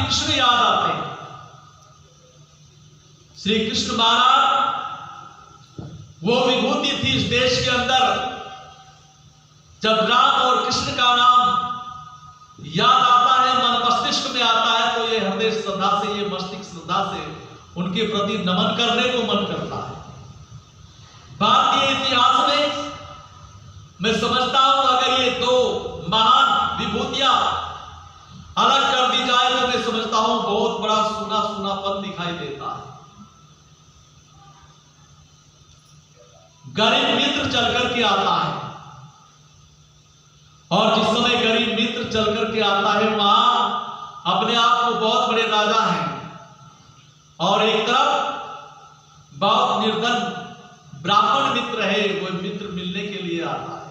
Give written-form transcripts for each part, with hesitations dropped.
कृष्ण याद आते हैं। श्री कृष्ण महाराज वो विभूति थी इस देश के अंदर, जब राम और कृष्ण का नाम याद आता है, मन मस्तिष्क में आता है, तो ये हृदय श्रद्धा से, ये मस्तिष्क श्रद्धा से उनके प्रति नमन करने को मन करता है। भारतीय इतिहास में मैं समझता हूं अगर ये दो महान विभूतियां अलग कर दी जाए तो मैं समझता हूं बहुत बड़ा सूना सूनापन दिखाई देता है। गरीब मित्र चल करके आता है, और जिस समय गरीब मित्र चल करके आता है वहां अपने आप को बहुत बड़े राजा हैं, और एक तरफ बहुत निर्धन ब्राह्मण मित्र है, वो मित्र मिलने के लिए आता है,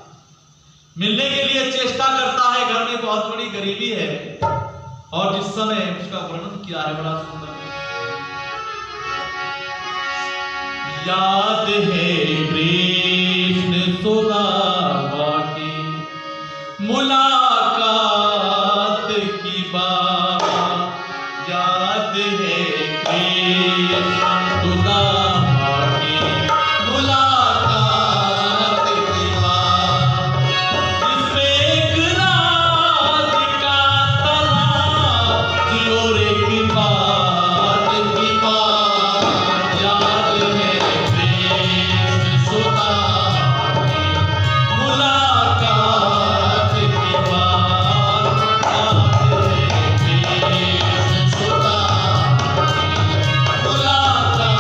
मिलने के लिए चेष्टा करता है, घर में बहुत बड़ी गरीबी है, और जिस समय उसका वर्णन किया है बड़ा सुंदर, याद है कृष्ण सुदामा की मुलाकात की बात, याद है कृष्ण सुदामा की मुलाकात की बात, जिसमें एक राधिका तराजी और एक बात की बात, याद है कृष्ण सुदामा की मुलाकात की बात, याद है कृष्ण सुदामा की मुलाकात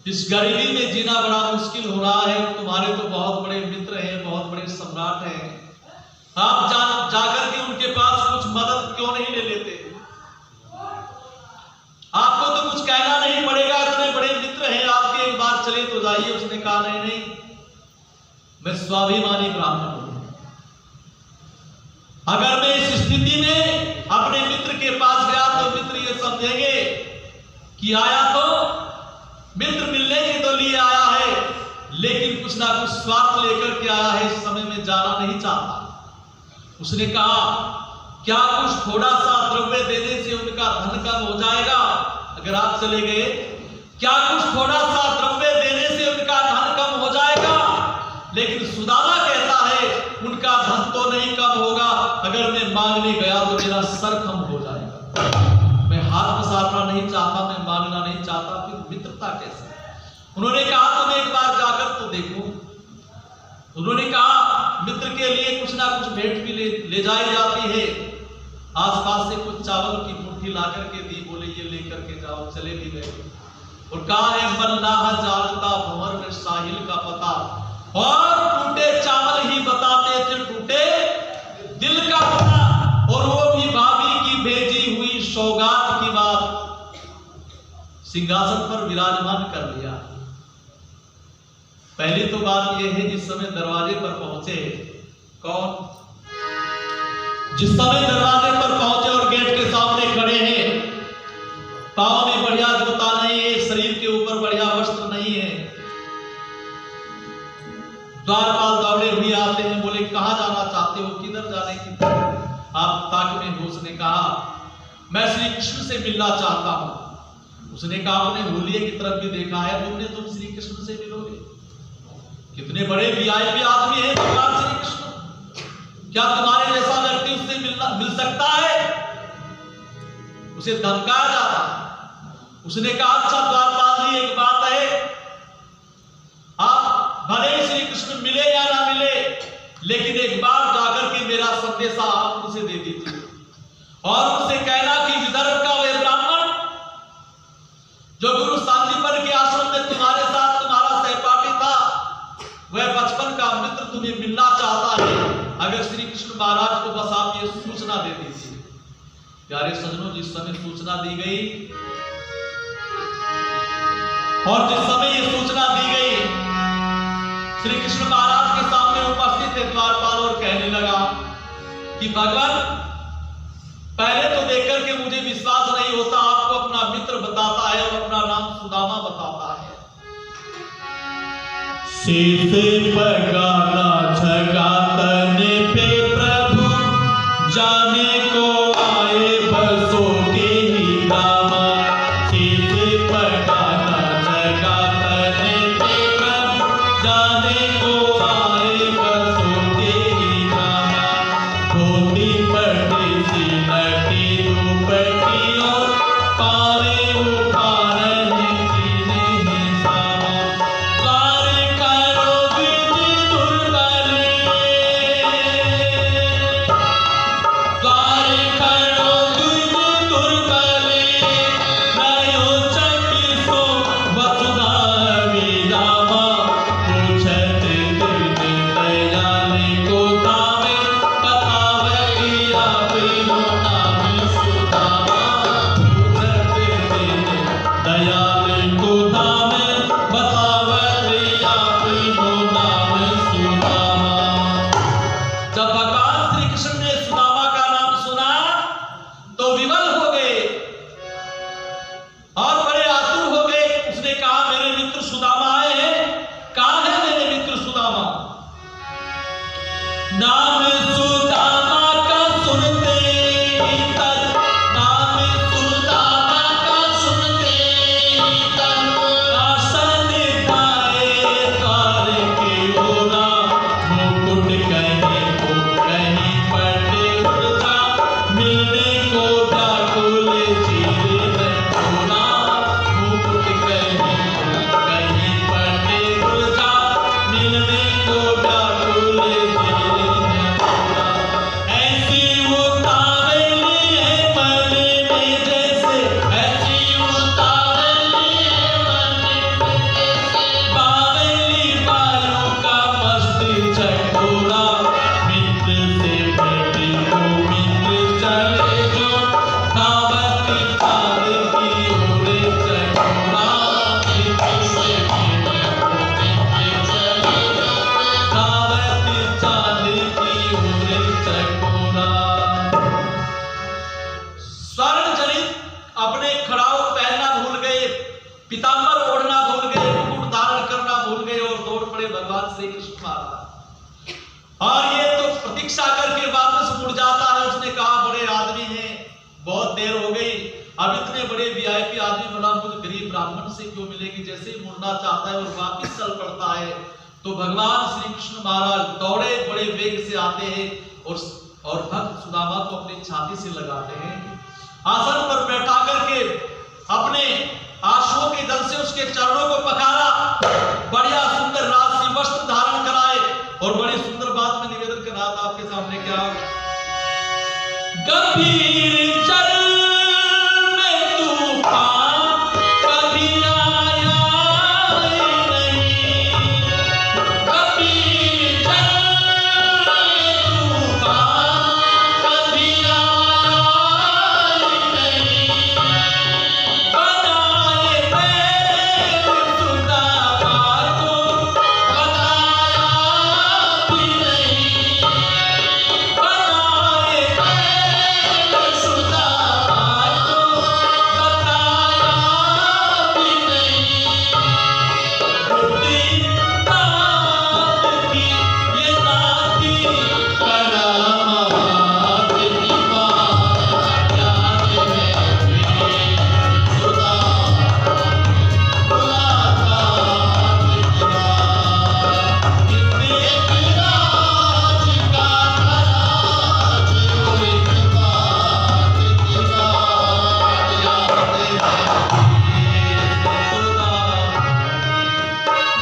इस गरीबी में जीना बड़ा मुश्किल हो रहा है। तुम्हारे तो बहुत बड़े मित्र हैं, बहुत बड़े सम्राट हैं, आप जाकर के उनके पास कुछ मदद क्यों नहीं ले लेते? आपको तो कुछ कहना नहीं पड़ेगा, इतने बड़े मित्र हैं आपके, एक बार चले तो जाइए। उसने कहा नहीं नहीं, मैं स्वाभिमानी ब्राह्मण हूं, अगर मैं इस स्थिति में अपने मित्र के पास गया तो मित्र ये समझेंगे कि आया तो मित्र मिलने के तो लिए आया है, लेकिन कुछ ना कुछ स्वार्थ लेकर के आया है, इस समय में जाना नहीं चाहता। उसने कहा क्या कुछ थोड़ा सा द्रव्य देने से उनका धन कम हो जाएगा? अगर आप चले गए, क्या कुछ थोड़ा सा द्रव्य देने से उनका धन कम हो जाएगा? लेकिन सुदामा कहता है उनका धन तो नहीं कम होगा, अगर मैं मांगने गया तो मेरा सर कम हो जाएगा। मैं हाथ पसारना नहीं चाहता, मैं मांगना नहीं चाहता, फिर मित्रता कैसे? उन्होंने कहा तुम एक बार जाकर तो देखो। उन्होंने कहा मित्र के लिए कुछ ना कुछ भेंट भी ले जाई जाती है। आसपास से कुछ चावल की मुट्ठी ला करके दी, बोले ये लेकर के जाओ। चले भी गए और कहा है मल्लाह जानता भंवर में साहिल का पता, और टूटे चावल ही बताते थे टूटे दिल का पता, और वो भी भाभी की भेजी हुई सौगात की बात। सिंहासन पर विराजमान कर लिया। पहली तो बात यह है, जिस समय दरवाजे पर पहुंचे, कौन? जिस समय दरवाजे पर पहुंचे और गेट के सामने खड़े हैं, पांव में बढ़िया जूता नहीं है, शरीर के ऊपर बढ़िया वस्त्र नहीं है, द्वारपाल दौड़े हुए आते हैं, बोले कहां जाना चाहते हो, किधर जाने की? आप ताक में हो। उसने कहा मैं श्री कृष्ण से मिलना चाहता हूं। उसने कहा आपने होलिये की तरफ भी देखा है, तुम श्री कृष्ण से मिलोगे? कितने बड़े वीआईपी आदमी हैं भगवान श्री कृष्ण, क्या तुम्हारे जैसा व्यक्ति उससे मिल सकता है? उसे धमकाया जाता। उसने कहा अच्छा द्वारपाल जी एक बात है, आप भले ही श्री कृष्ण मिले या ना मिले, लेकिन एक बार जाकर के मेरा संदेशा आप उसे दे दीजिए और उसे कहना कि विदर्भ का वह ब्राह्मण जो गुरु सांदीपन के आश्रम में तुम्हारे साथ तुम्हारा सहपाठी था, वह बचपन का मित्र तुम्हें मिलना चाहता है। अगर श्री कृष्ण महाराज को बस आप ये सूचना दे दीजिए। प्यारे सज्जनों, जिस समय सूचना दी गई और जिस समय ये सूचना दी गई, श्री कृष्ण महाराज के सामने उपस्थित थे द्वारपाल और कहने लगा कि भगवान, पहले तो देखकर के मुझे विश्वास नहीं होता, आपको अपना मित्र बताता है और अपना नाम सुदामा बताता है। शीश पगाना झगातने पे प्रभु जाने को आए बसों के ही दामा। शीश पगाना झगातने पे प्रभु जाने को आए बसों के ही दामा। धोती पटी सीना की दुपट्टी और पावे उपार जीने सामा। द्वार करो विधि दुर्बल पीतांबर ओढ़ना भूल गए, मुकुट धारण करना भूल गए और दौड़ पड़े भगवान श्री कृष्ण महाराज। और ये तो प्रतीक्षा करके वापस मुड़ जाता है। उसने कहा बड़े आदमी हैं, बहुत देर हो गई, अब इतने बड़े वीआईपी आदमी भला मुझ गरीब ब्राह्मण से क्यों मिलेगी। जैसे ही मुड़ना चाहता है और वापस चल पड़ता है तो भगवान श्री कृष्ण महाराज दौड़े बड़े वेग से आते हैं और भक्त सुदामा को अपनी छाती से लगाते हैं, आसन पर बैठा करके अपने आंसुओं के जल से उसके चरणों को पखारा, बढ़िया सुंदर राजसी वस्त्र धारण कराए और बड़ी सुंदर बात में निवेदन कर रहा था आपके सामने। क्या गंभीर जल में तूफान कभी आया नहीं, गंभीर जल में तूफान कभी आया नहीं, बनाए प्रेम सुदामा को बताया भी नहीं, बनाए प्रेम सुदामा को बताया भी नहीं। बुद्धि बात की ये नाती करामात की बात याद है मेरे सुदामा, मुलाकात की बात इसने राज का राज हुई बात की बात याद है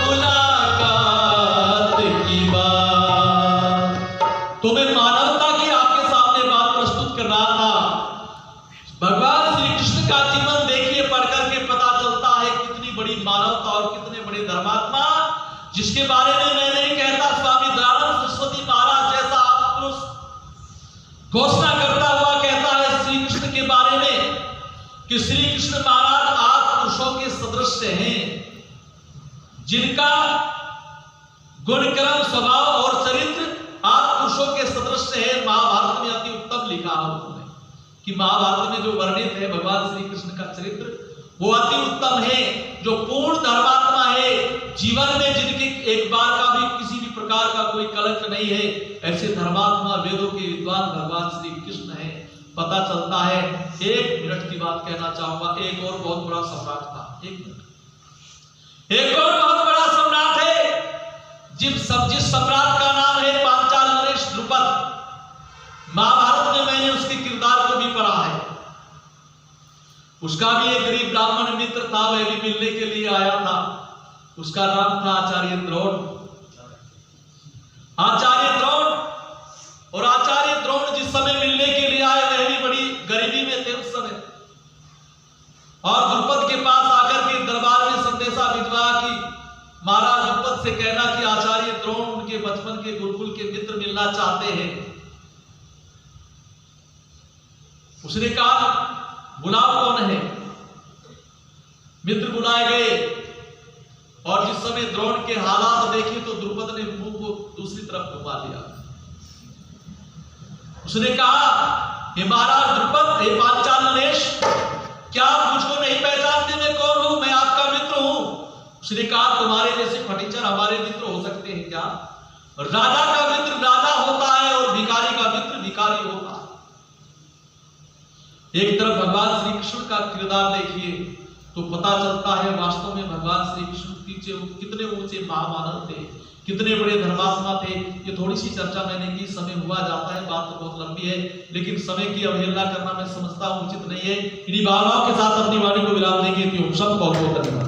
मुलाकात की बात। तो मैं मानवता की आपके सामने बात प्रस्तुत कर रहा था। भगवान श्री कृष्ण का जीवन देखिए, पढ़ करके पता चलता है कितनी बड़ी मानवता और कितने बड़े धर्मात्मा, जिसके बारे में मैं नहीं कहता, स्वामी दयानंद सरस्वती महाराज जैसा आपको घोषणा करता हुआ कहता है श्री कृष्ण के बारे में कि श्री कृष्ण महाराज आदि पुरुषों के सदृश हैं, जिनका गुणक्रम स्वभाव और चरित्र आदि पुरुषों के सदृश है। महाभारत में अति उत्तम लिखा है उन्होंने कि महाभारत में जो वर्णित है भगवान श्री कृष्ण का चरित्र वो अति उत्तम है, जो पूर्ण धर्मात्मा है, जीवन में जिनके एक बार का भी किसी भी प्रकार का कोई कलंक नहीं है, ऐसे धर्मात्मा वेदों के विद्वान भगवान श्री कृष्ण है। पता चलता है, एक मिनट की बात कहना चाहूंगा, एक और बहुत बड़ा सम्राट था, एक और बहुत बड़ा सम्राट है, जिस सम्राट का नाम है पांचाल नरेश द्रुपद। महाभारत में मैंने उसके किरदार को भी पढ़ा है। उसका भी एक गरीब ब्राह्मण मित्र था, वह भी मिलने के लिए आया था। उसका नाम था आचार्य द्रोण। आचार्य द्रोण और आचार्य द्रोण जिस समय मिलने के लिए आए वह भी बड़ी गरीबी में थे उस समय, और द्रुपद के पास आकर के दरबार में संदेशा भिजवा कि महाराज द्रुपद से कहना कि आचार्य द्रोण उनके बचपन के गुरुकुल के मित्र मिलना चाहते हैं। उसने कहा बुलाओ कौन है। मित्र बुलाए गए और जिस समय द्रोण के हालात देखे तो द्रुपद ने मुंह को दूसरी तरफ घुमा लिया। उसने कहा हे महाराज द्रुपद, हे पांचाल नरेश, क्या आप मुझको नहीं पहचानते? मैं कौन हूं? मैं आपका मित्र हूं। उसने कहा तुम्हारे जैसे फटीचर हमारे मित्र हो सकते हैं क्या? राजा का मित्र राजा होता है और भिखारी का मित्र भिखारी होता है। एक तरफ भगवान श्री कृष्ण का किरदार देखिए तो पता चलता है वास्तव में भगवान श्री कृष्ण कितने ऊंचे महामानव थे, कितने बड़े धर्मात्मा थे। ये थोड़ी सी चर्चा मैंने की, समय हुआ जाता है, बात तो बहुत लंबी है, लेकिन समय की अवहेलना करना मैं समझता हूं उचित नहीं है। इन्हीं भावनाओं के साथ अपनी वाणी को विराम देंगे। सबको बहुत बहुत धन्यवाद।